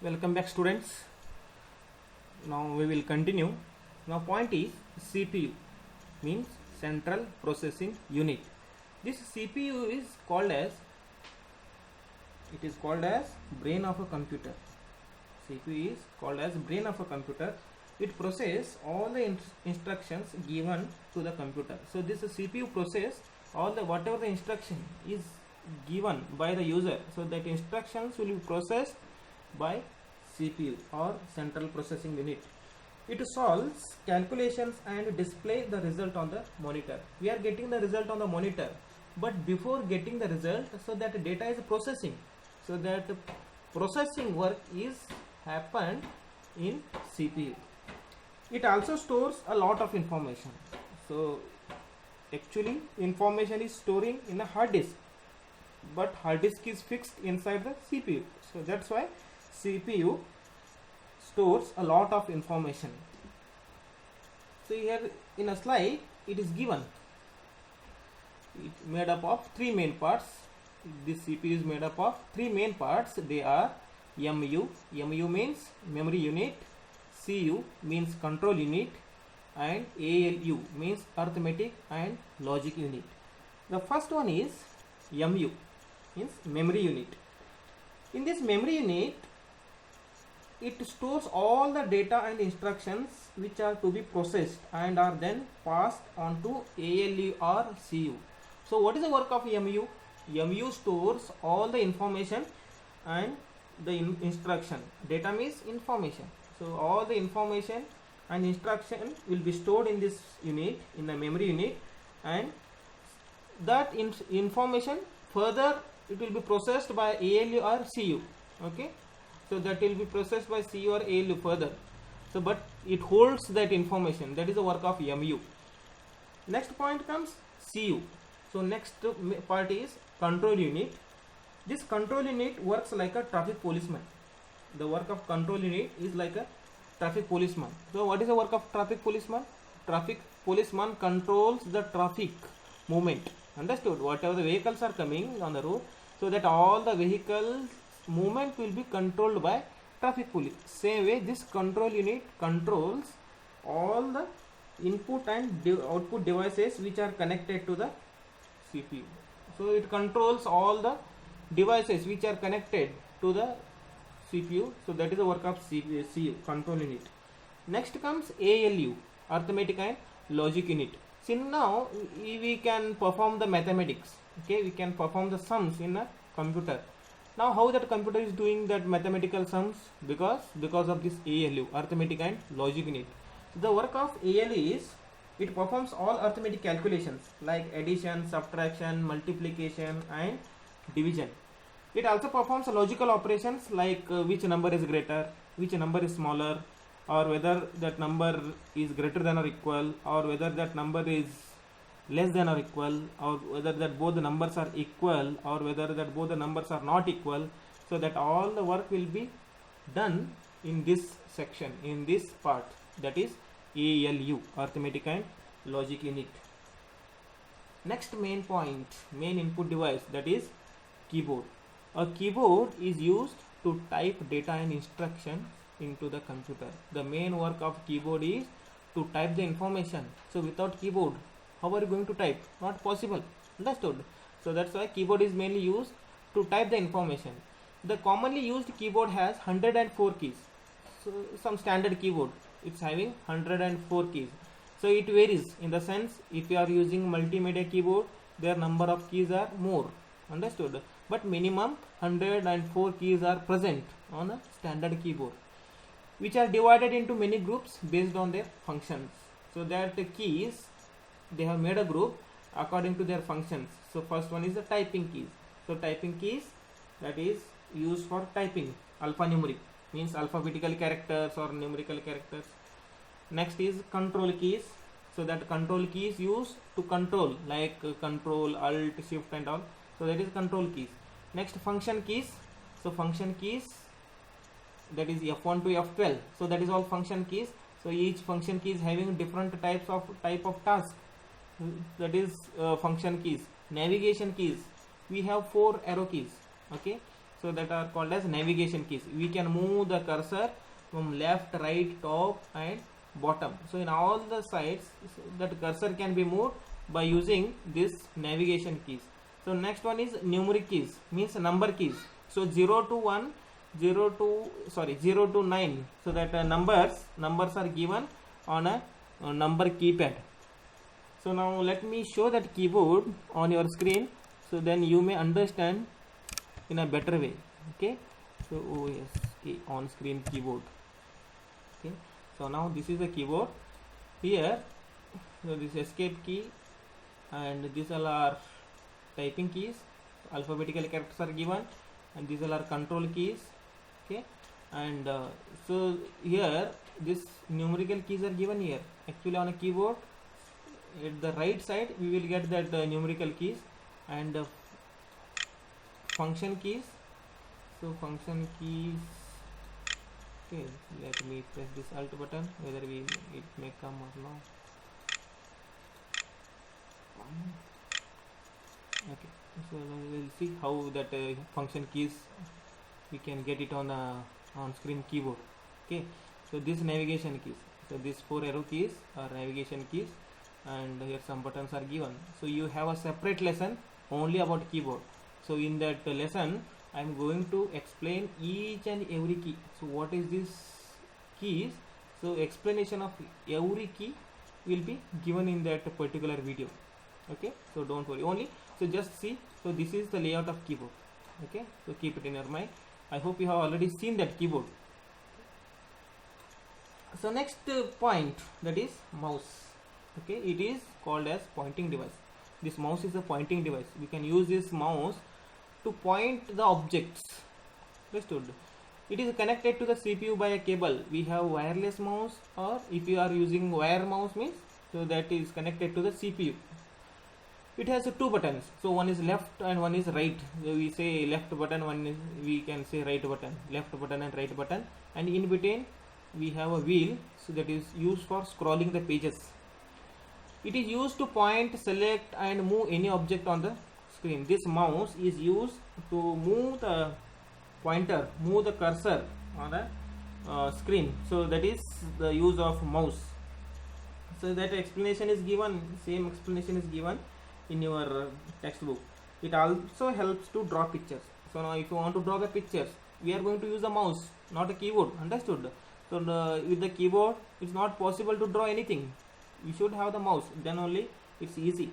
Welcome back, students. Now we will continue. Now point is CPU means Central Processing Unit. This CPU is called as brain of a computer. CPU is called as brain of a computer. It processes all the instructions given to the computer. So this CPU process all the whatever the instruction is given by the user. So that instructions will be processed by CPU or Central Processing Unit. It solves calculations and display the result on the monitor. We are getting the result on the monitor, but before getting the result, so that data is processing. So that processing work is happened in CPU. It also stores a lot of information. So actually information is storing in a hard disk, but hard disk is fixed inside the CPU. So that's why CPU stores a lot of information. So here in a slide it is given, it made up of three main parts. This CPU is made up of three main parts. They are MU means memory unit, CU means control unit, and ALU means arithmetic and logic unit. The first one is MU means memory unit. In this memory unit, it stores all the data and instructions which are to be processed and are then passed on to ALU or CU. So what is the work of MU? MU stores all the information and the instruction. Data means information. So all the information and instruction will be stored in this unit, in the memory unit, and that information further it will be processed by ALU or CU. Okay, so that will be processed by CU or ALU further. So but it holds that information. That is the work of MU. Next point comes CU. So next part is control unit. This control unit works like a traffic policeman. The work of control unit is like a traffic policeman. So what is the work of traffic policeman? Traffic policeman controls the traffic movement. Understood? Whatever the vehicles are coming on the road, so that all the vehicles movement will be controlled by traffic police. Same way, this control unit controls all the input and output devices which are connected to the CPU. So it controls all the devices which are connected to the CPU. So that is the work of CPU, control unit. Next comes ALU, arithmetic and logic unit. See, now we can perform the mathematics. Okay, we can perform the sums in a computer. Now how that computer is doing that mathematical sums? Because of this ALU, arithmetic and logic unit. The work of ALU is it performs all arithmetic calculations like addition, subtraction, multiplication and division. It also performs logical operations like which number is greater, which number is smaller, or whether that number is greater than or equal, or whether that number is less than or equal, or whether that both the numbers are equal, or whether that both the numbers are not equal. So that all the work will be done in this section, in this part, that is ALU, arithmetic and logic unit. Next main point, main input device, that is keyboard. A keyboard is used to type data and instructions into the computer. The main work of keyboard is to type the information. So without keyboard, how are you going to type? Not possible. Understood? So that's why keyboard is mainly used to type the information. The commonly used keyboard has 104 keys. So some standard keyboard, it's having 104 keys. So it varies in the sense, if you are using multimedia keyboard, their number of keys are more. Understood? But minimum 104 keys are present on a standard keyboard, which are divided into many groups based on their functions. So that the keys, they have made a group according to their functions. So first one is the typing keys. So typing keys, that is used for typing, alphanumeric means alphabetical characters or numerical characters. Next is control keys. So that control keys used to control, like control, alt, shift and all. So that is control keys. Next, function keys. So function keys, that is F1 to F12. So that is all function keys. So each function key is having different type of task. That is function keys. Navigation keys, we have 4 arrow keys. Okay, so that are called as navigation keys. We can move the cursor from left, right, top and bottom. So in all the sides, so that cursor can be moved by using this navigation keys. So next one is numeric keys, means number keys. So 0 to 1, 0 to 9, so that numbers are given on a number keypad. So now let me show that keyboard on your screen, so then you may understand in a better way. Okay, so on screen keyboard. Okay, so now this is the keyboard. Here, so this escape key and these all are typing keys, alphabetical characters are given, and these all are control keys. Okay, and so here this numerical keys are given here. Actually on a keyboard at the right side we will get that numerical keys and function keys. So function keys, okay, let me press this alt button, whether it may come or not. Okay, so now we will see how that function keys we can get it on on screen keyboard. Okay, so this navigation keys, so these 4 arrow keys are navigation keys, and here some buttons are given. So you have a separate lesson only about keyboard. So in that lesson I am going to explain each and every key. So what is this keys? So explanation of every key will be given in that particular video. Okay, so don't worry, only so just see. So this is the layout of keyboard. Okay, so keep it in your mind. I hope you have already seen that keyboard. So next point, that is mouse. Okay, it is called as pointing device. This mouse is a pointing device. We can use this mouse to point the objects. Understood? It is connected to the CPU by a cable. We have wireless mouse, or if you are using wire mouse means, so that is connected to the CPU. It has 2 buttons. So one is left and one is right. So we say left button, one is, we can say right button, left button and right button, and in between we have a wheel, so that is used for scrolling the pages. It is used to point, select and move any object on the screen. This mouse is used to move the pointer, move the cursor on the screen. So that is the use of mouse. So that explanation is given, same explanation is given in your textbook. It also helps to draw pictures. So now if you want to draw the pictures, we are going to use a mouse, not a keyboard. Understood? So with the keyboard it's not possible to draw anything. You should have the mouse, then only it's easy.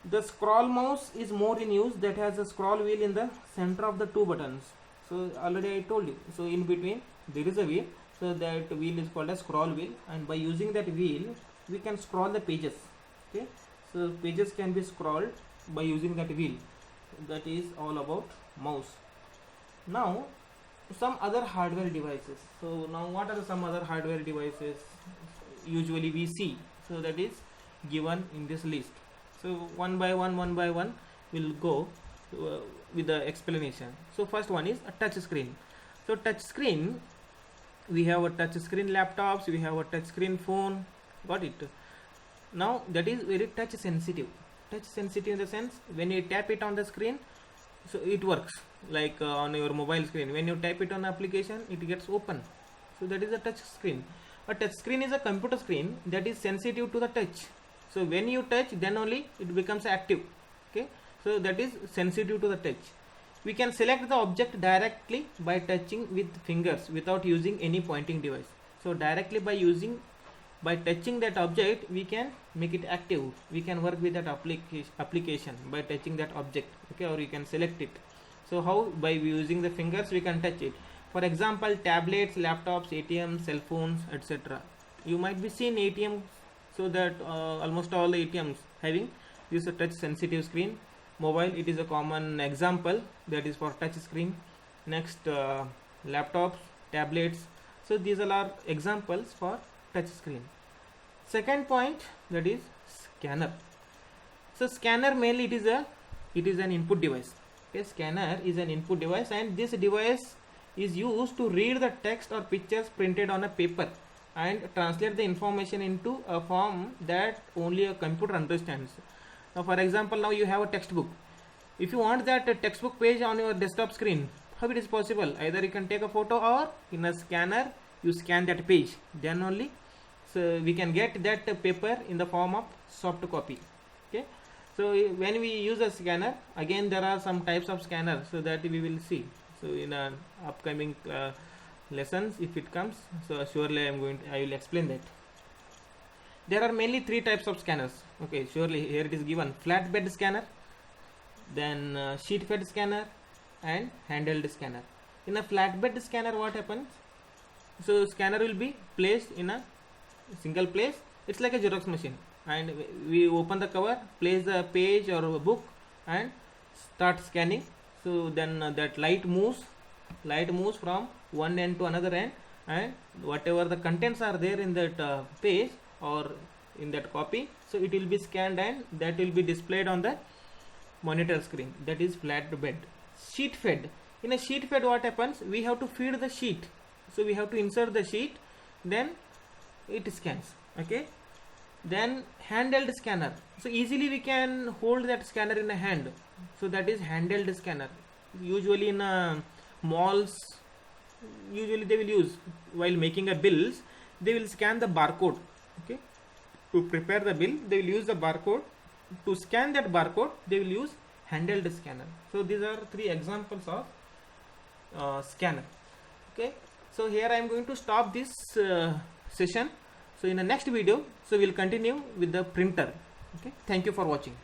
The scroll mouse is more in use, that has a scroll wheel in the center of the 2 buttons. So already I told you, so in between there is a wheel, so that wheel is called a scroll wheel, and by using that wheel we can scroll the pages. Okay, so pages can be scrolled by using that wheel. That is all about mouse. Now some other hardware devices. So now what are some other hardware devices usually we see? So that is given in this list. So one by one we'll go with the explanation. So first one is a touch screen. So touch screen, we have a touch screen laptops, we have a touch screen phone. Got it? Now that is very touch sensitive. Touch sensitive in the sense, when you tap it on the screen, so it works like on your mobile screen. When you tap it on application, it gets open. So that is a touch screen. A touch screen is a computer screen that is sensitive to the touch. So when you touch, then only it becomes active. Okay, so that is sensitive to the touch. We can select the object directly by touching with fingers without using any pointing device. So directly by touching that object, we can make it active. We can work with that application by touching that object. Okay, or you can select it. So how? By using the fingers we can touch it. For example, tablets, laptops, ATMs, cell phones, etc. You might be seen ATM, so that almost all the ATMs having this touch sensitive screen. Mobile, it is a common example, that is for touch screen. Next, laptops, tablets. So these all are examples for touch screen. Second point, that is scanner. So scanner mainly it is an input device. Okay, scanner is an input device, and this device is used to read the text or pictures printed on a paper and translate the information into a form that only a computer understands. Now for example, now you have a textbook. If you want that textbook page on your desktop screen, how it is possible? Either you can take a photo or in a scanner you scan that page, then only so we can get that paper in the form of soft copy. Okay, so when we use a scanner, again there are some types of scanner, so that we will see. So in upcoming lessons, if it comes, so surely I will explain that. There are mainly three types of scanners. Okay, surely here it is given: flatbed scanner, then sheet fed scanner, and handheld scanner. In a flatbed scanner, what happens? So scanner will be placed in a single place. It's like a Xerox machine, and we open the cover, place the page or a book, and start scanning. So then that light moves from one end to another end, and whatever the contents are there in that page or in that copy, so it will be scanned and that will be displayed on the monitor screen. That is flatbed. Sheet fed. In a sheet fed, what happens? We have to feed the sheet. So we have to insert the sheet, then it scans. Okay. Then handheld scanner. So easily we can hold that scanner in a hand. So that is handheld scanner. Usually in malls, usually they will use, while making a bills, they will scan the barcode. Okay. To prepare the bill, they will use the barcode. To scan that barcode, they will use handheld scanner. So these are three examples of scanner. Okay. So here I am going to stop this session. So in the next video, so we will continue with the printer. Okay. Thank you for watching.